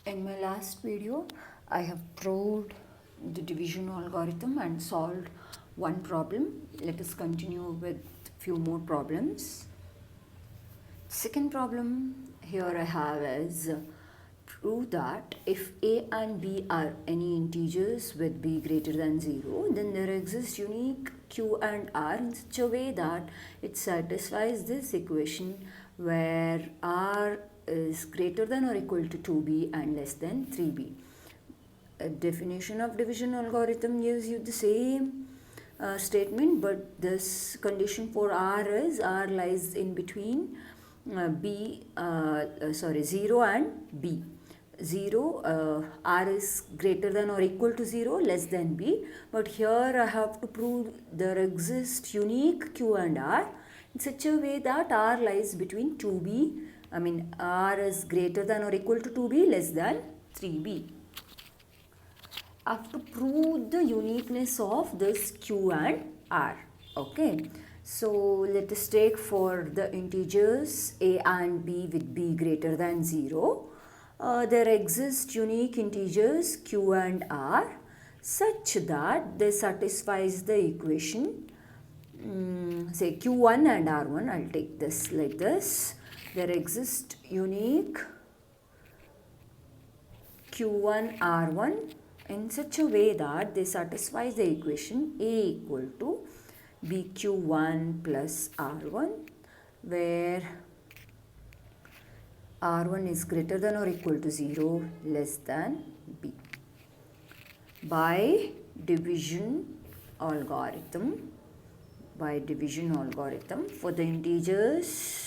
In my last video, I have proved the division algorithm and solved one problem. Let us continue with few more problems. Second problem here I have is prove that if a and b are any integers with b greater than 0, then there exists unique q and r in such a way that it satisfies this equation where r is greater than or equal to 2b and less than 3b. A definition of division algorithm gives you the same statement, but this condition for r is r lies in between 0 and b. 0, r is greater than or equal to 0, less than b, but here I have to prove there exists unique q and r in such a way that r lies between 2b, r is greater than or equal to 2b, less than 3b. I have to prove the uniqueness of this q and r. Okay, so let us take for the integers a and b with b greater than 0. There exist unique integers q and r such that they satisfies the equation, say q1 and r1. I'll take this like this. There exist unique q1 r1 in such a way that they satisfy the equation a equal to bq1 plus r1, where r1 is greater than or equal to 0, less than b. By division algorithm for the integers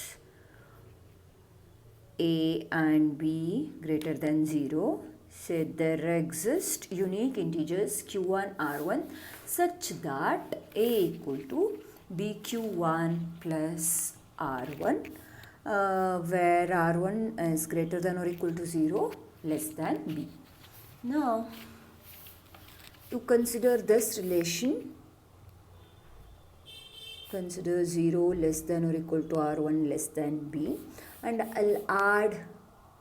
a and b greater than 0, say there exist unique integers q1 r1 such that a equal to bq1 plus r1, where r1 is greater than or equal to 0, less than b. Now, to consider this relation, consider 0 less than or equal to r1 less than b, and I'll add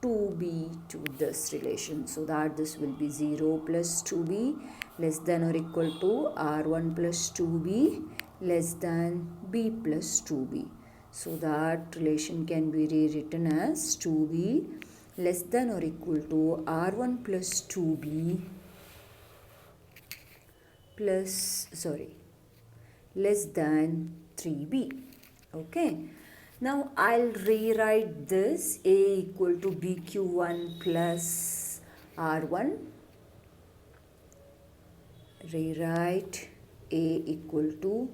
2b to this relation, so that this will be 0 plus 2b less than or equal to r1 plus 2b less than b plus 2b. So that relation can be rewritten as 2b less than or equal to r1 plus 2b less than 3b. Okay. Now I'll rewrite this a equal to bq1 plus r1. Rewrite a equal to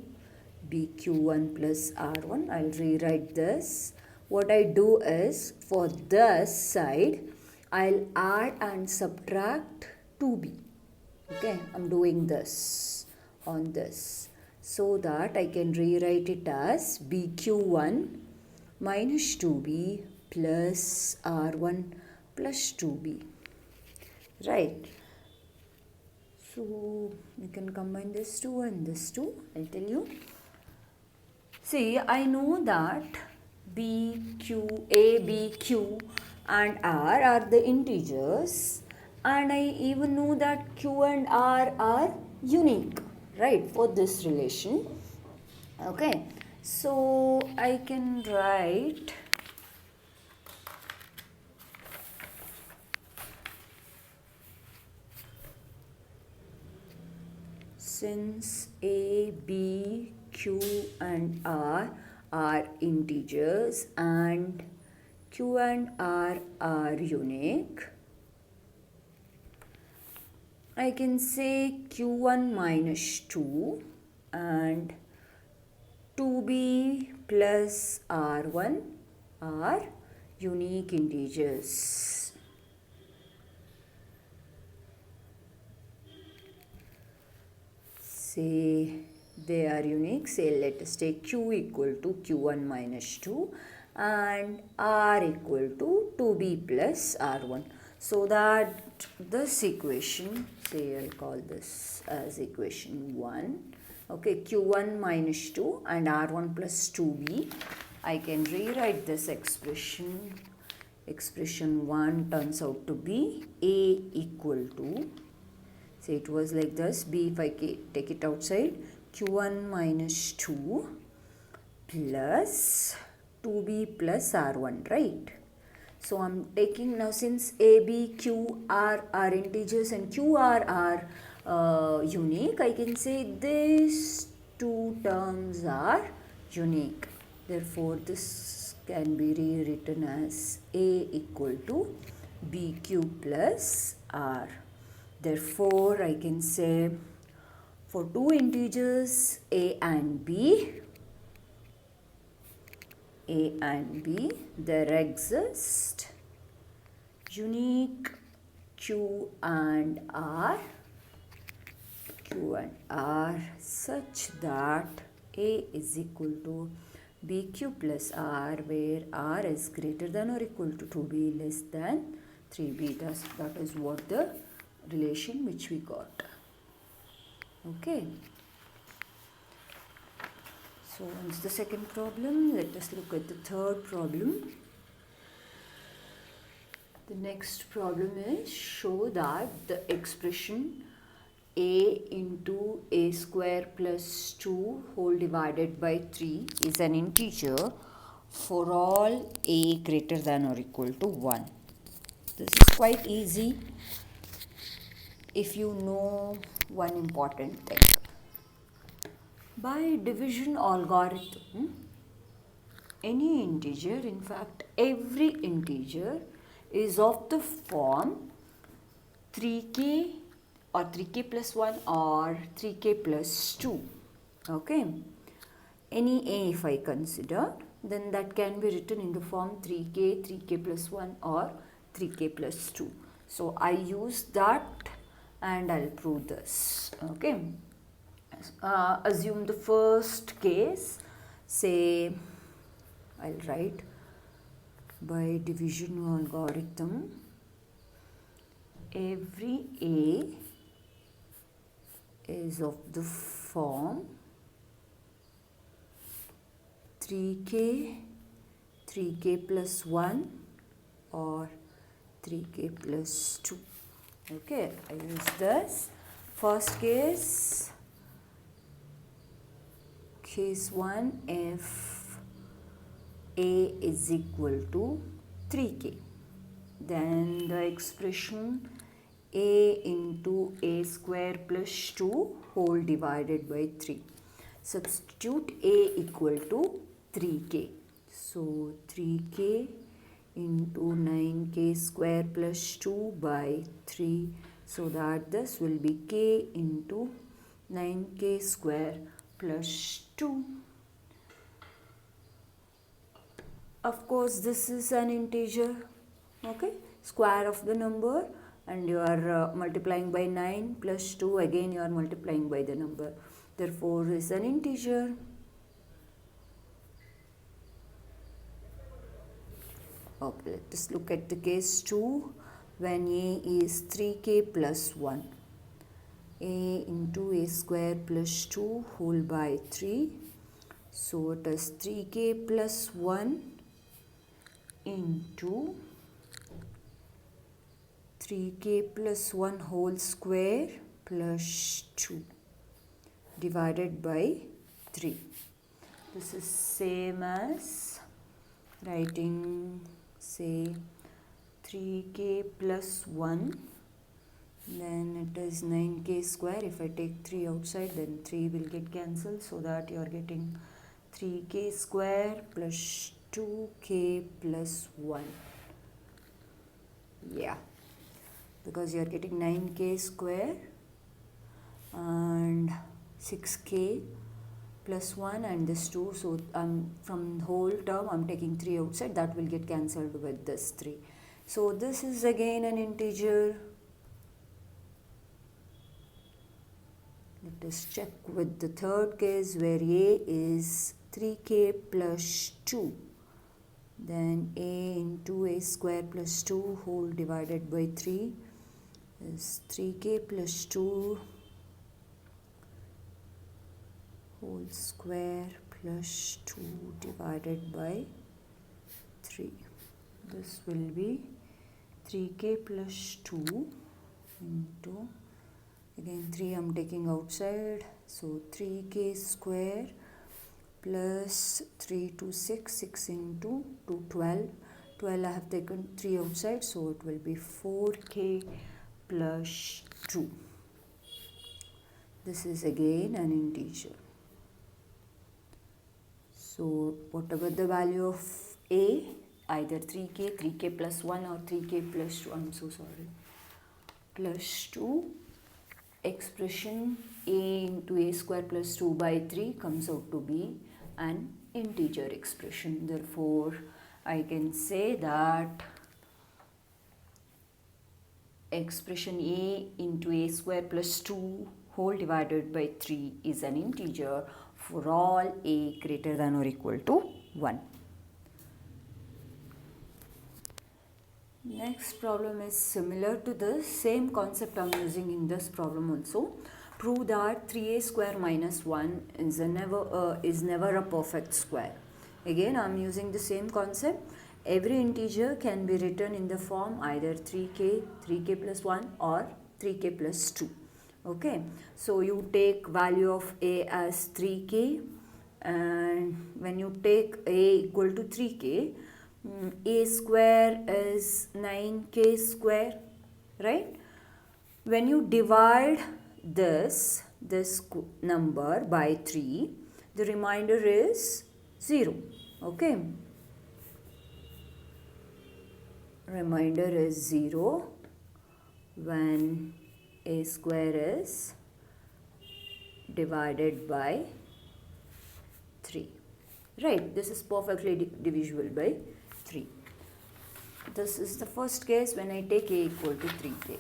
bq1 plus r1. I'll rewrite this. What I do is, for this side, I'll add and subtract 2b. Okay, I'm doing this on this, so that I can rewrite it as bq1 minus 2b plus r1 plus 2b. Right. So you can combine this 2 and this 2. I'll tell you. See, I know that b, q, and r are the integers, and I even know that q and r are unique, right, for this relation. Okay, so I can write since a, b, q and r are integers and q and r are unique, I can say q1 minus 2 and 2b plus r1 are unique integers. Say they are unique. Say let us take q equal to q1 minus 2 and r equal to 2b plus r1. So that this equation, say I'll call this as equation 1. Okay, q1 minus 2 and r1 plus 2b. I can rewrite this expression expression 1 turns out to be a equal to, say it was like this, b if I take it outside, q1 minus 2 plus 2b plus r1, right? So I'm taking now, since a, b, q, r are integers and q, r are unique, I can say these two terms are unique. Therefore, this can be rewritten as a equal to bq plus r. Therefore, I can say for two integers a and b, there exist unique q and r such that a is equal to bq plus r, where r is greater than or equal to 2b less than 3b. That is what the relation which we got. Okay. So once the second problem, let us look at the third problem. The next problem is, show that the expression a into a square plus 2 whole divided by 3 is an integer for all a greater than or equal to 1. This is quite easy if you know one important thing. By division algorithm, any integer, in fact every integer, is of the form 3k or 3k plus 1 or 3k plus 2. Okay. Any a if I consider, then that can be written in the form 3k, 3k plus 1 or 3k plus 2. So I use that and I'll prove this. Okay. Assume the first case, say I'll write by division algorithm, every a is of the form 3k, 3k plus 1 or 3k plus 2. Okay, I use this. First case, case 1, if a is equal to 3k, then the expression a into a square plus 2 whole divided by 3. Substitute a equal to 3k. So 3k into 9k square plus 2 by 3. So that this will be k into 9k square plus 2. Of course, this is an integer, okay, square of the number, and you are multiplying by 9 plus 2, again you are multiplying by the number. Therefore, is an integer. Okay, let us look at the case 2, when a is 3k plus 1. A into a square plus 2 whole by 3. So it is 3k plus 1 into 3k plus 1 whole square plus 2 divided by 3. This is same as writing, say, 3k plus 1, then it is 9k square. If I take 3 outside, then 3 will get cancelled, so that you are getting 3k square plus 2k plus 1. Yeah, because you are getting 9k square and 6k plus 1 and this 2. So from whole term I'm taking 3 outside, that will get cancelled with this 3. So this is again an integer. Let us check with the third case, where a is 3k plus 2. Then a into a square plus 2 whole divided by 3 is 3k plus 2 whole square plus 2 divided by 3. this will be 3k plus 2 into, again 3 I'm taking outside, so 3k square plus 3 to 6, 6 into 2, 12. 12 I have taken 3 outside, so it will be 4k plus 2. This is again an integer. So whatever the value of a, either 3k plus 1 or 3k plus 2, I'm so sorry, plus 2, expression a into a square plus 2 by 3 comes out to be an integer expression. Therefore, I can say that expression a into a square plus 2 whole divided by 3 is an integer for all a greater than or equal to 1. Next problem is similar to this, same concept I am using in this problem also. Prove that 3a square minus 1 is never a perfect square. Again I am using the same concept. Every integer can be written in the form either 3k plus 1 or 3k plus 2. Okay, so you take value of a as 3k, and when you take a equal to 3k, a square is 9k square, right? When you divide this number by 3, the remainder is 0. Okay, remainder is 0 when a square is divided by 3. Right, this is perfectly divisible by 3. This is the first case when I take a equal to 3k.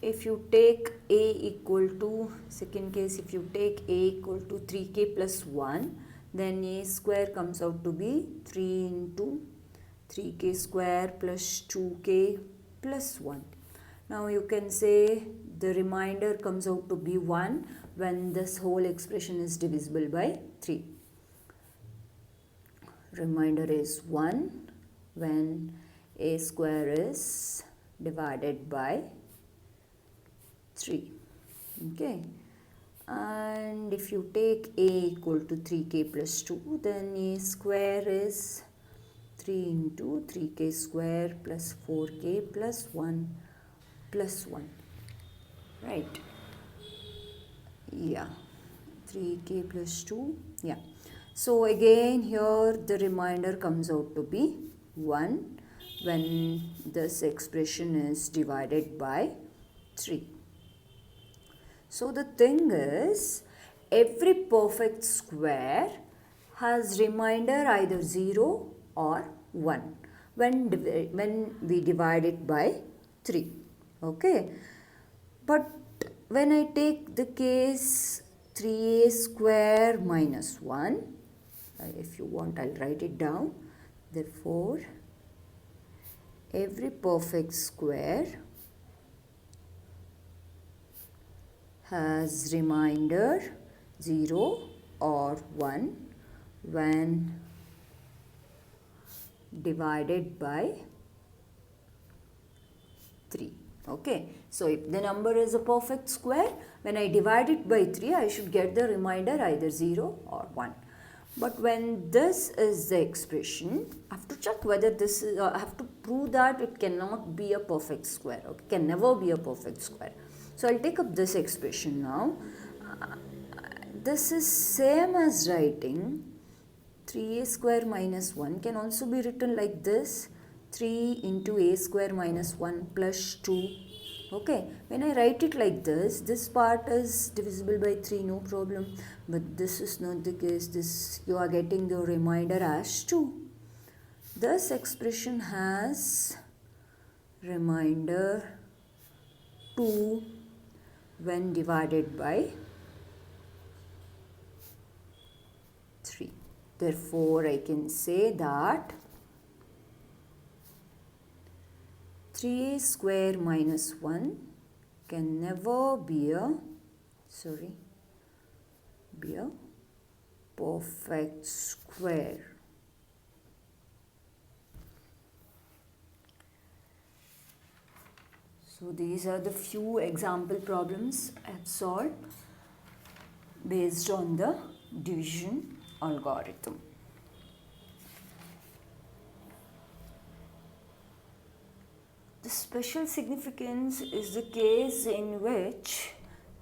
If you take a equal to, second case, if you take a equal to 3k plus 1, then a square comes out to be 3 into 3k square plus 2k plus 1. Now you can say the remainder comes out to be 1 when this whole expression is divisible by 3. Remainder is 1 when a square is divided by 3. Okay, and if you take a equal to 3k plus 2, then a square is 3 into 3k square plus 4k plus 1 plus 1, right? Yeah, 3k plus 2, yeah. So again here the remainder comes out to be 1 when this expression is divided by 3. So the thing is, every perfect square has remainder either 0 or 1 when we divide it by 3. Okay, but when I take the case 3a square minus 1, if you want I'll write it down. Therefore, every perfect square has remainder 0 or 1 when divided by 3. Okay, so if the number is a perfect square, when I divide it by 3, I should get the remainder either 0 or 1. But when this is the expression, I have to check whether this is, I have to prove that it cannot be a perfect square, okay, can never be a perfect square. So I'll take up this expression now. This is same as writing 3a square minus 1 can also be written like this, 3 into a square minus 1 plus 2. Okay, when I write it like this part is divisible by 3, no problem. But this is not the case. This you are getting the remainder as 2. This expression has remainder 2 when divided by 3. Therefore, I can say that 3a square minus 1 can never be a perfect square. So these are the few example problems I have solved based on the division algorithm. The special significance is the case in which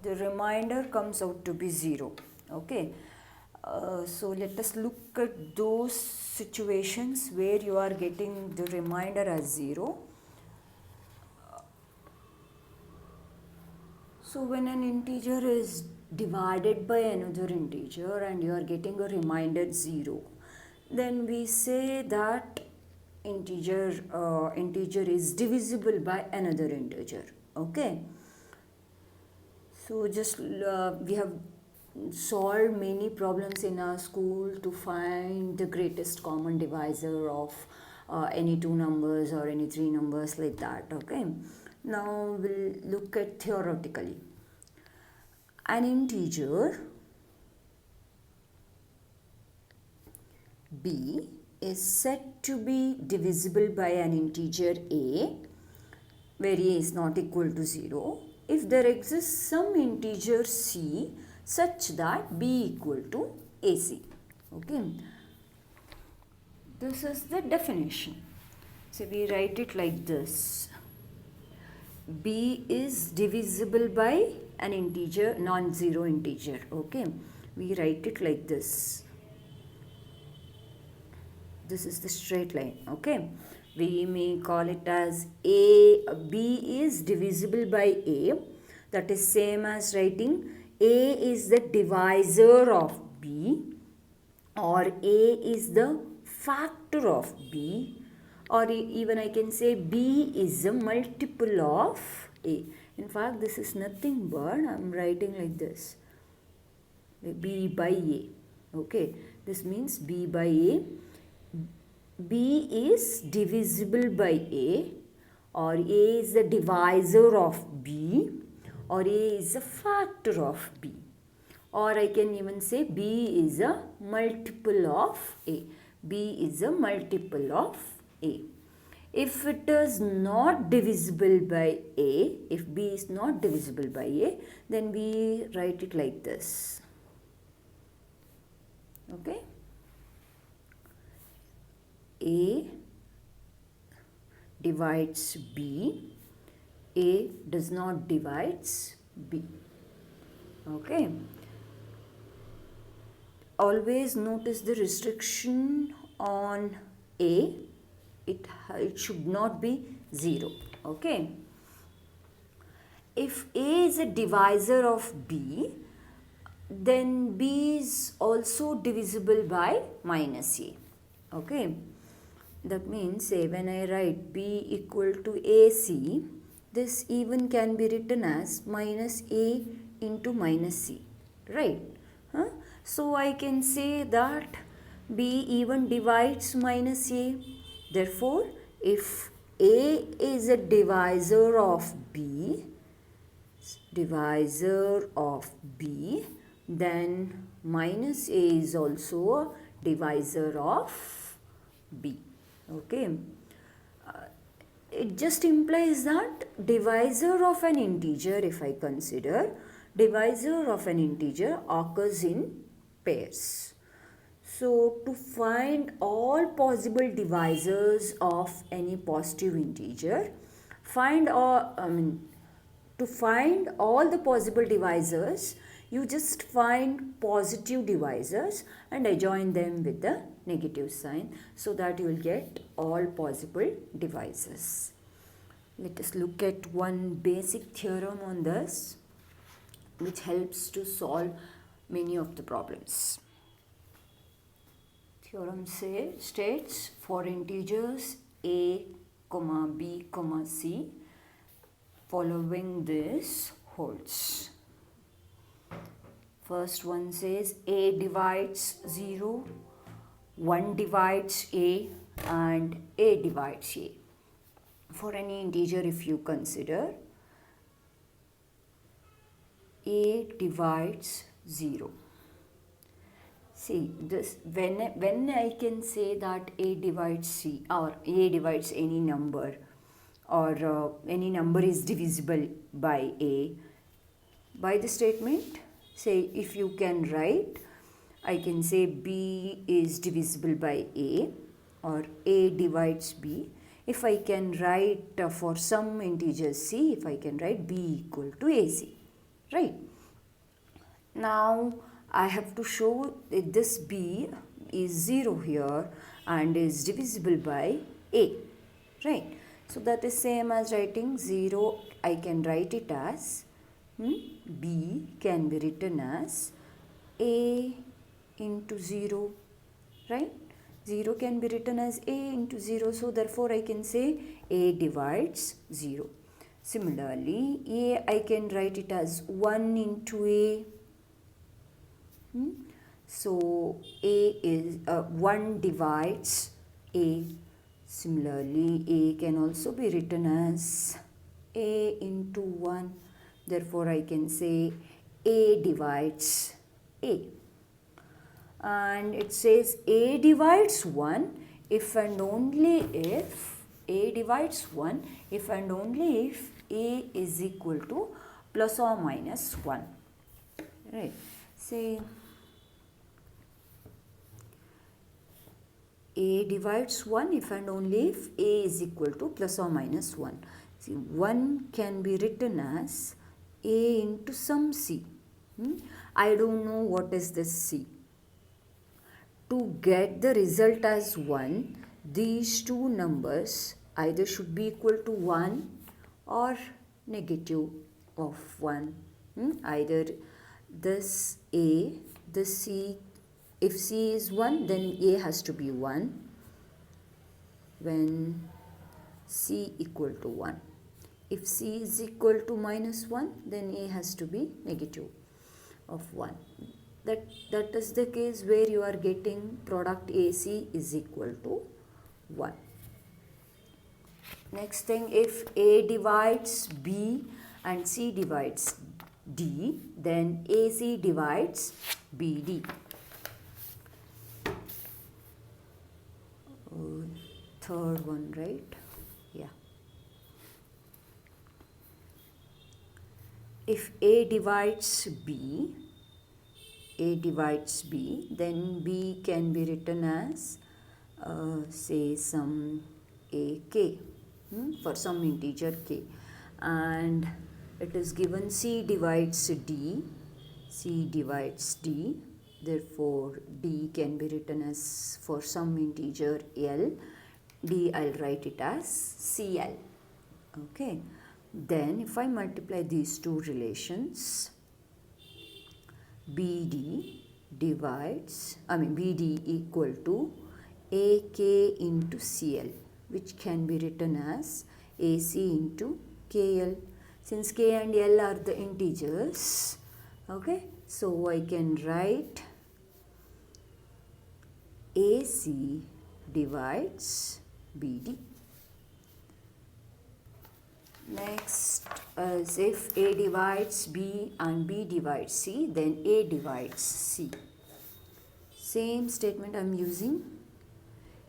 the remainder comes out to be 0. Okay. So let us look at those situations where you are getting the remainder as 0. So when an integer is divided by another integer and you are getting a remainder 0, then we say that integer is divisible by another integer. Okay. So just we have solved many problems in our school to find the greatest common divisor of any two numbers or any three numbers like that. Okay. Now we'll look at theoretically. An integer b is said to be divisible by an integer a, where a is not equal to 0, if there exists some integer c such that b equal to ac. Okay. This is the definition. So we write it like this. B is divisible by an integer, non-zero integer. Okay. We write it like this. This is the straight line. Okay. We may call it as B is divisible by A. That is same as writing A is the divisor of B, or A is the factor of B, or even I can say B is a multiple of A. In fact, this is nothing but I am writing like this. B by A. Okay. This means B by A. B is divisible by A, or A is the divisor of B, or A is a factor of B, or I can even say B is a multiple of A. B is a multiple of A. If it is not divisible by A, if B is not divisible by A, then we write it like this. Okay. A divides B, A does not divides B. Okay. Always notice the restriction on A. It should not be 0. Okay. If A is a divisor of B, then B is also divisible by minus A. Okay. That means, say, when I write B equal to AC, this even can be written as minus A into minus C, right? So I can say that B even divides minus A. Therefore, if A is a divisor of B, then minus A is also a divisor of B. Okay. It just implies that divisor of an integer, if I consider, divisor of an integer occurs in pairs. So to find all possible divisors of any positive integer, to find all the possible divisors, you just find positive divisors and adjoin them with the negative sign, so that you will get all possible divisors. Let us look at one basic theorem on this, which helps to solve many of the problems. Theorem states for integers a, b, c, following this holds. First one says A divides 0, 1 divides A, and A divides A. For any integer, if you consider, A divides 0. See, this when I can say that A divides C, or A divides any number, or any number is divisible by a by the statement. Say if you can write, I can say b is divisible by a or a divides b. If I can write for some integer c, if I can write b equal to ac, right? Now I have to show that this b is 0 here and is divisible by a, right? So that is same as writing 0. I can write it as b can be written as a into 0, right? 0 can be written as a into 0, so therefore I can say a divides 0. Similarly, a I can write it as 1 into a. So a is 1 divides a. Similarly, a can also be written as a into 1. Therefore, I can say a divides a. And it says a divides 1 if and only if a divides 1 if and only if a is equal to plus or minus 1, right? Say a divides 1 if and only if a is equal to plus or minus 1. See, 1 can be written as a into some c. I don't know what is this c. To get the result as 1, these two numbers either should be equal to 1 or negative of 1. Either this a, this c, if c is 1, then a has to be 1 when c equal to 1. If c is equal to minus 1, then a has to be negative of 1. That is the case where you are getting product AC is equal to 1. Next thing, if A divides B and C divides D, then AC divides BD. Third one, right? Yeah. If A divides B, then B can be written as say some AK for some integer k, and it is given C divides D, therefore D can be written as for some integer L, D I'll write it as CL. Okay, then if I multiply these two relations, BD equal to AK into CL, which can be written as AC into KL. Since K and L are the integers, okay, so I can write AC divides BD. Next is if A divides B and B divides C, then A divides C. Same statement I am using.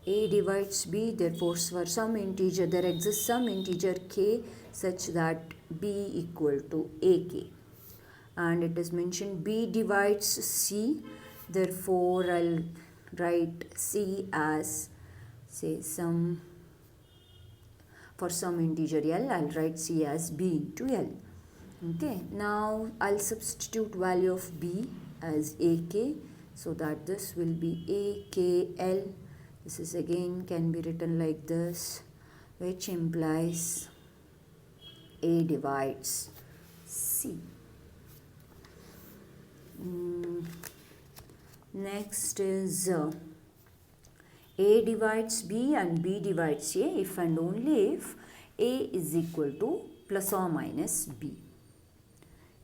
A divides B, therefore for some integer there exists some integer k such that B equal to AK. And it is mentioned B divides C, therefore I'll write C as say some, for some integer L, I'll write C as B into L. Okay, now I'll substitute value of B as AK, so that this will be AKL. This is again can be written like this, which implies A divides C. Next is A divides B and B divides A if and only if A is equal to plus or minus B.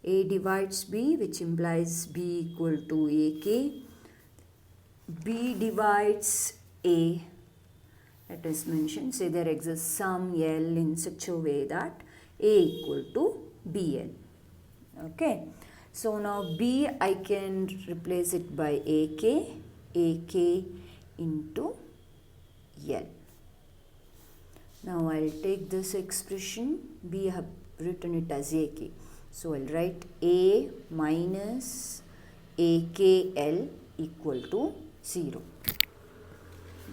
A divides B, which implies B equal to AK. B divides A, it is mentioned, say there exists some L in such a way that A equal to BL. Okay, so now B I can replace it by AK into L. Now I'll take this expression, b I have written it as ak. So I'll write a minus akl equal to 0,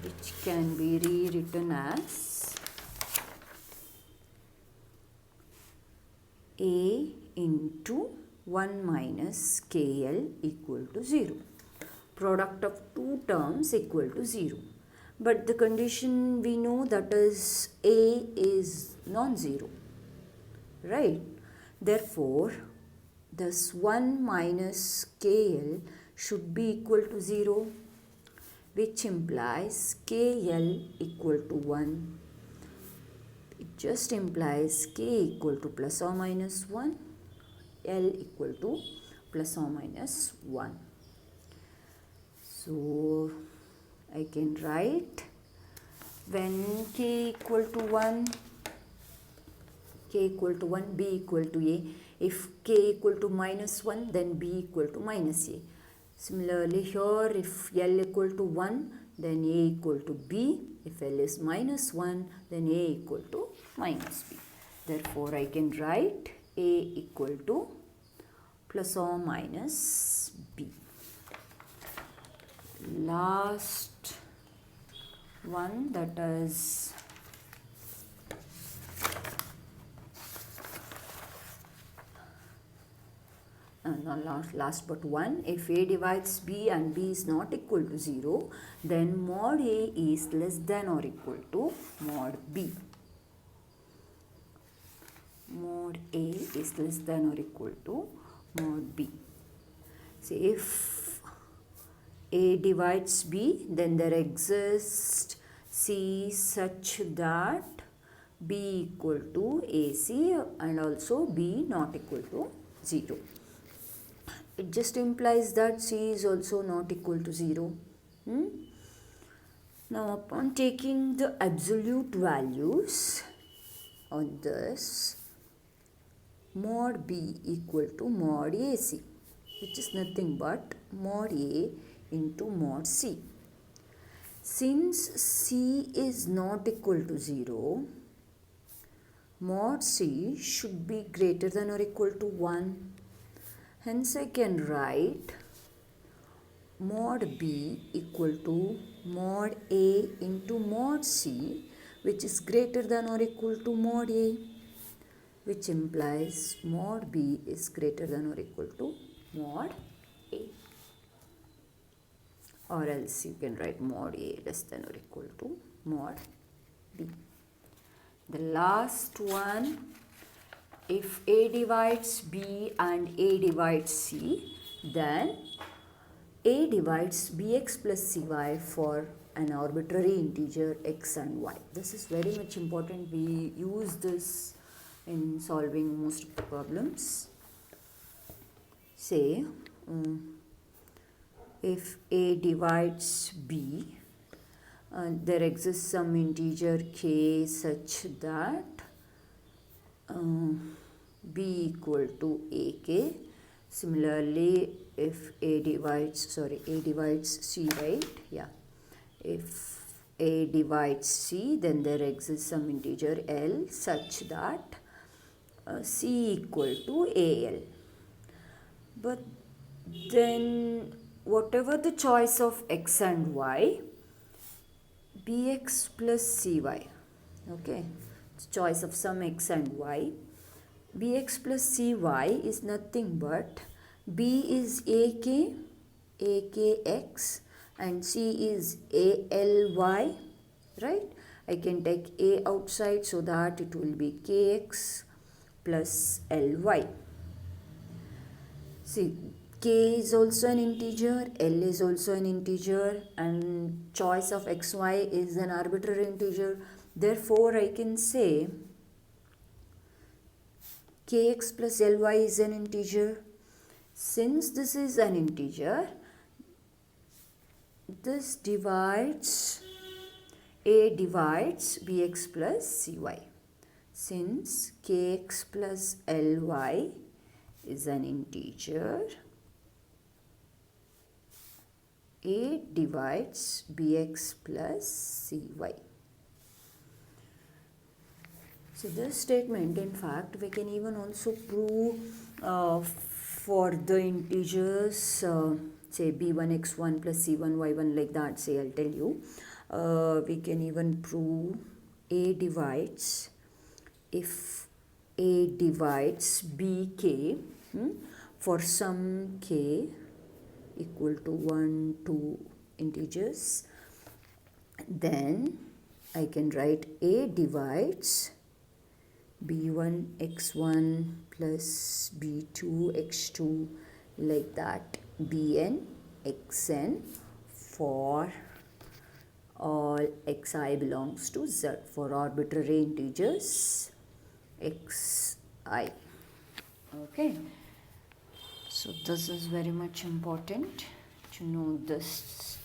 which can be rewritten as a into 1 minus kl equal to 0. Product of two terms equal to 0. But the condition we know, that is a is non-zero, right? Therefore, this 1 minus kl should be equal to 0, which implies kl equal to 1. It just implies k equal to plus or minus 1, l equal to plus or minus 1. So I can write, when k equal to 1, b equal to a. If k equal to minus 1, then b equal to minus a. Similarly here, if l equal to 1, then a equal to b. If l is minus 1, then a equal to minus b. Therefore, I can write a equal to plus or minus b. Last one, that is not last but one. If a divides b and b is not equal to 0, then mod a is less than or equal to mod b. Mod a is less than or equal to mod b. See, if a divides b, then there exists c such that b equal to ac and also b not equal to 0. It just implies that c is also not equal to 0. Now, upon taking the absolute values on this, mod b equal to mod ac, which is nothing but mod a into mod c. Since c is not equal to 0, mod c should be greater than or equal to 1. Hence I can write mod b equal to mod a into mod c, which is greater than or equal to mod a, which implies mod b is greater than or equal to mod a. Or else you can write mod a less than or equal to mod b. The last one, if a divides b and a divides c, then a divides bx plus cy for an arbitrary integer x and y. This is very much important. We use this in solving most of the problems. Say, if a divides b, there exists some integer k such that b equal to ak. Similarly, if a divides c, right? Yeah. If a divides c, then there exists some integer l such that c equal to al. But then whatever the choice of x and y, bx plus cy, okay, choice of some x and y, bx plus cy is nothing but b is akx and c is ALY, right? I can take a outside so that it will be kx plus ly. See, k is also an integer, l is also an integer, and choice of xy is an arbitrary integer. Therefore, I can say kx plus ly is an integer. Since this is an integer, this divides, a divides bx plus cy. Since kx plus ly is an integer, a divides bx plus cy. So this statement, in fact, we can even also prove for the integers, say b1 x1 plus c1 y1, like that. Say, I'll tell you, we can even prove a divides, if a divides bk for some k equal to 1, 2 integers, then I can write a divides b1 x1 plus b2 x2, like that, bn xn for all xi belongs to z, for arbitrary integers xi. Okay, so this is very much important to know this